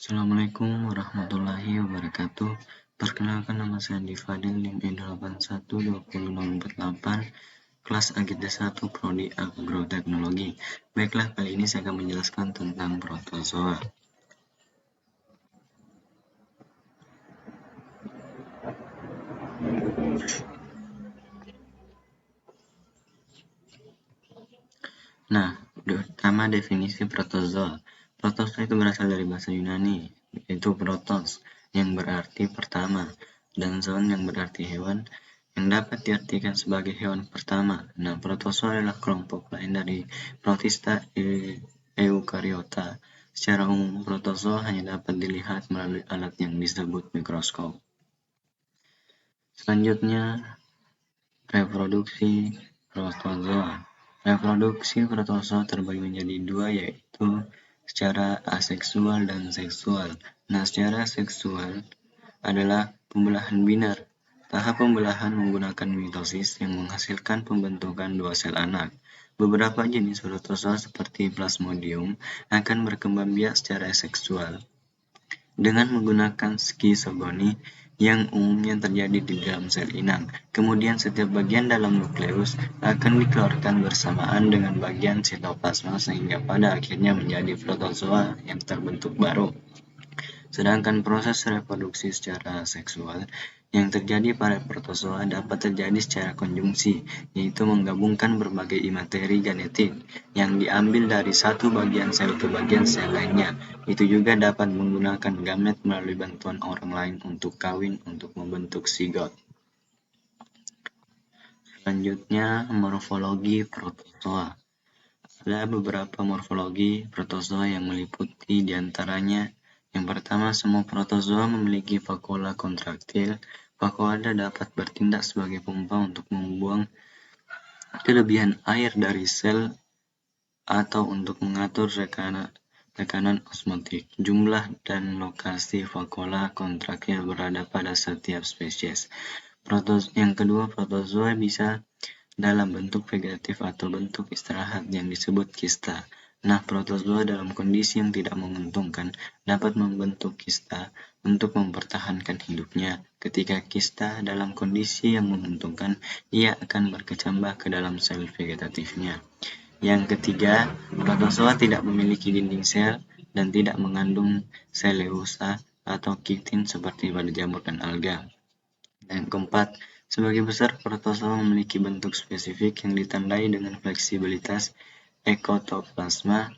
Assalamualaikum warahmatullahi wabarakatuh. Perkenalkan, nama saya Andi Fadil, NIM E812048, kelas Agenda 1 Prodi Agroteknologi. Baiklah, kali ini saya akan menjelaskan tentang protozoa. Nah, pertama definisi protozoa. Protozoa itu berasal dari bahasa Yunani, yaitu protos, yang berarti pertama, dan zoon yang berarti hewan, yang dapat diartikan sebagai hewan pertama. Nah, protozoa adalah kelompok lain dari protista eukariota. Secara umum, protozoa hanya dapat dilihat melalui alat yang disebut mikroskop. Selanjutnya, reproduksi protozoa. Reproduksi protozoa terbagi menjadi dua, yaitu secara aseksual dan seksual. Nah, secara seksual adalah pembelahan binar. Tahap pembelahan menggunakan mitosis yang menghasilkan pembentukan dua sel anak. Beberapa jenis protozoa seperti Plasmodium akan berkembang biak secara seksual dengan menggunakan skizogoni yang umumnya terjadi di dalam sel inang. Kemudian setiap bagian dalam nukleus akan dikeluarkan bersamaan dengan bagian sitoplasma sehingga pada akhirnya menjadi protozoa yang terbentuk baru. Sedangkan proses reproduksi secara seksual yang terjadi pada protozoa dapat terjadi secara konjungsi, yaitu menggabungkan berbagai imateri genetik yang diambil dari satu bagian sel ke bagian sel lainnya. Itu juga dapat menggunakan gamet melalui bantuan orang lain untuk kawin untuk membentuk zigot. Selanjutnya, morfologi protozoa. Ada beberapa morfologi protozoa yang meliputi diantaranya: yang pertama, semua protozoa memiliki vakuola kontraktil. Vakuola dapat bertindak sebagai pompa untuk membuang kelebihan air dari sel atau untuk mengatur tekanan osmotik. Jumlah dan lokasi vakuola kontraktil berada pada setiap spesies. Yang kedua, protozoa bisa dalam bentuk vegetatif atau bentuk istirahat yang disebut kista. Nah, protozoa dalam kondisi yang tidak menguntungkan dapat membentuk kista untuk mempertahankan hidupnya. Ketika kista dalam kondisi yang menguntungkan, ia akan berkecambah ke dalam sel vegetatifnya. Yang ketiga, protozoa tidak memiliki dinding sel dan tidak mengandung seleusa atau kitin seperti pada jamur dan alga. Yang keempat, sebagian besar protozoa memiliki bentuk spesifik yang ditandai dengan fleksibilitas ekotoplasma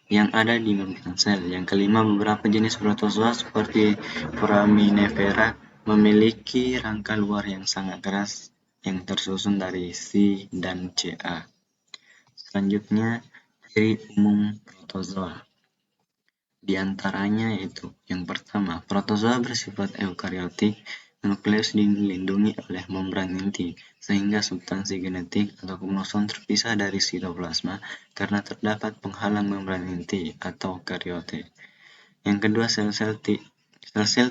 yang ada di membran sel. Yang kelima, beberapa jenis protozoa seperti Foraminifera memiliki rangka luar yang sangat keras yang tersusun dari C dan Ca. Selanjutnya, ciri umum protozoa. Di antaranya yaitu: yang pertama, protozoa bersifat eukariotik. Nukleus dilindungi oleh membran inti, sehingga substansi genetik atau kromosom terpisah dari sitoplasma karena terdapat penghalang membran inti atau kariote. Yang kedua, sel-sel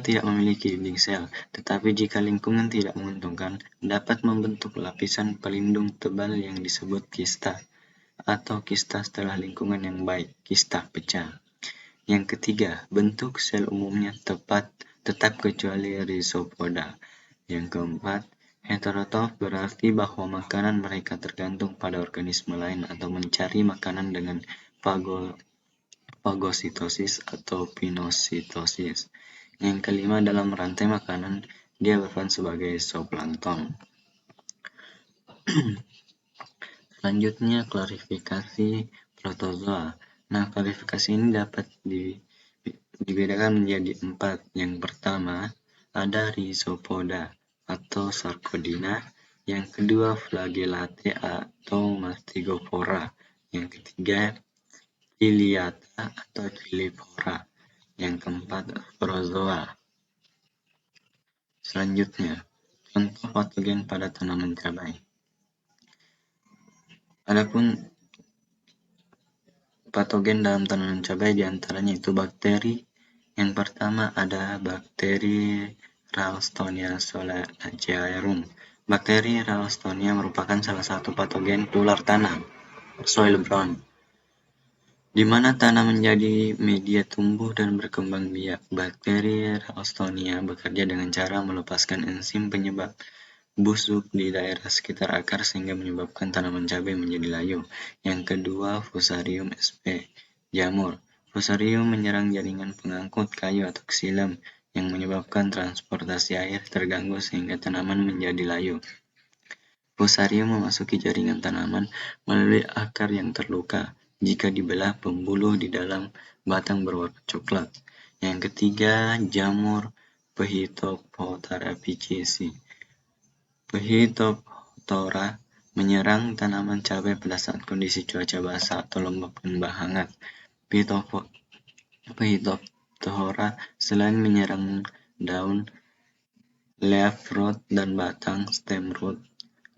tidak memiliki dinding sel, tetapi jika lingkungan tidak menguntungkan, dapat membentuk lapisan pelindung tebal yang disebut kista, atau kista setelah lingkungan yang baik, kista pecah. Yang ketiga, bentuk sel umumnya tetap kecuali rhizopoda. Yang keempat, heterotrof berarti bahwa makanan mereka tergantung pada organisme lain atau mencari makanan dengan fagositosis atau pinositosis. Yang kelima, dalam rantai makanan, dia berperan sebagai zooplankton. Selanjutnya, klasifikasi protozoa. Nah, klasifikasi ini dapat dibedakan menjadi 4. Yang pertama, ada Rhizopoda atau Sarcodina. Yang kedua, Flagellate atau Mastigophora. Yang ketiga, Ciliata atau Cilifora. Yang keempat, Sporozoa. Selanjutnya, contoh patogen pada tanaman cabai. Adapun patogen dalam tanaman cabai diantaranya itu bakteri. Yang pertama ada bakteri Ralstonia solanacearum. Bakteri Ralstonia merupakan salah satu patogen ular tanah, soil borne. di mana tanah menjadi media tumbuh dan berkembang biak. Bakteri Ralstonia bekerja dengan cara melepaskan enzim penyebab busuk di daerah sekitar akar sehingga menyebabkan tanaman cabai menjadi layu. Yang kedua, Fusarium sp. Jamur. Fusarium menyerang jaringan pengangkut kayu atau xilem yang menyebabkan transportasi air terganggu sehingga tanaman menjadi layu. Fusarium memasuki jaringan tanaman melalui akar yang terluka. Jika dibelah, pembuluh di dalam batang berwarna coklat. Yang ketiga, jamur Phytophthora picesi. Phytophthora menyerang tanaman cabai pada saat kondisi cuaca basah atau lembab dan hangat. Phytophthora selain menyerang daun, leaf root, dan batang stem root,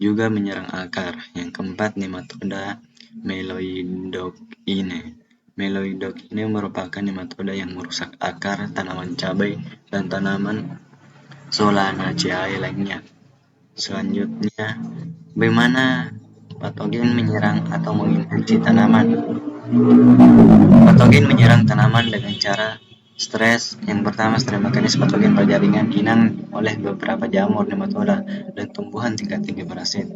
juga menyerang akar. Yang keempat, nematoda Meloidogyne. Meloidogyne merupakan nematoda yang merusak akar tanaman cabai dan tanaman Solanaceae lainnya. Selanjutnya, bagaimana patogen menyerang atau menginfeksi tanaman? Patogen menyerang tanaman dengan cara stres. Yang pertama, stres mekanis patogen pada jaringan inang oleh beberapa jamur, nematoda, dan tumbuhan tingkat tinggi parasit.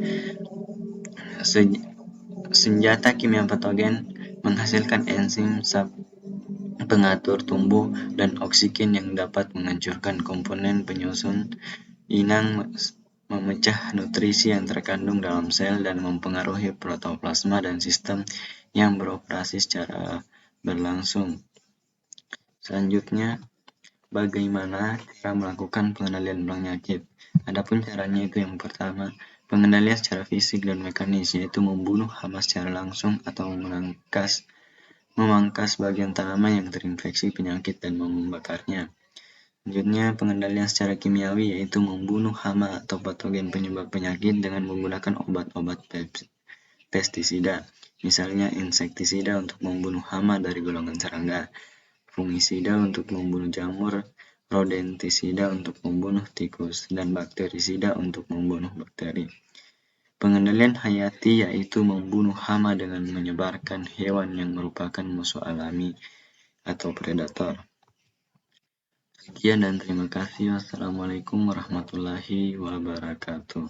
Senjata kimia patogen menghasilkan enzim pengatur tumbuh dan oksigen yang dapat menghancurkan komponen penyusun inang, memecah nutrisi yang terkandung dalam sel, dan mempengaruhi protoplasma dan sistem yang beroperasi secara berlangsung. Selanjutnya, bagaimana cara melakukan pengendalian penyakit? Adapun caranya itu yang pertama, pengendalian secara fisik dan mekanis, yaitu membunuh hama secara langsung atau memangkas bagian tanaman yang terinfeksi penyakit dan membakarnya. Selanjutnya, pengendalian secara kimiawi, yaitu membunuh hama atau patogen penyebab penyakit dengan menggunakan obat-obat pestisida, misalnya insektisida untuk membunuh hama dari golongan serangga, fungisida untuk membunuh jamur, rodentisida untuk membunuh tikus, dan bakterisida untuk membunuh bakteri. Pengendalian hayati, yaitu membunuh hama dengan menyebarkan hewan yang merupakan musuh alami atau predator. Sekian dan terima kasih. Wassalamualaikum warahmatullahi wabarakatuh.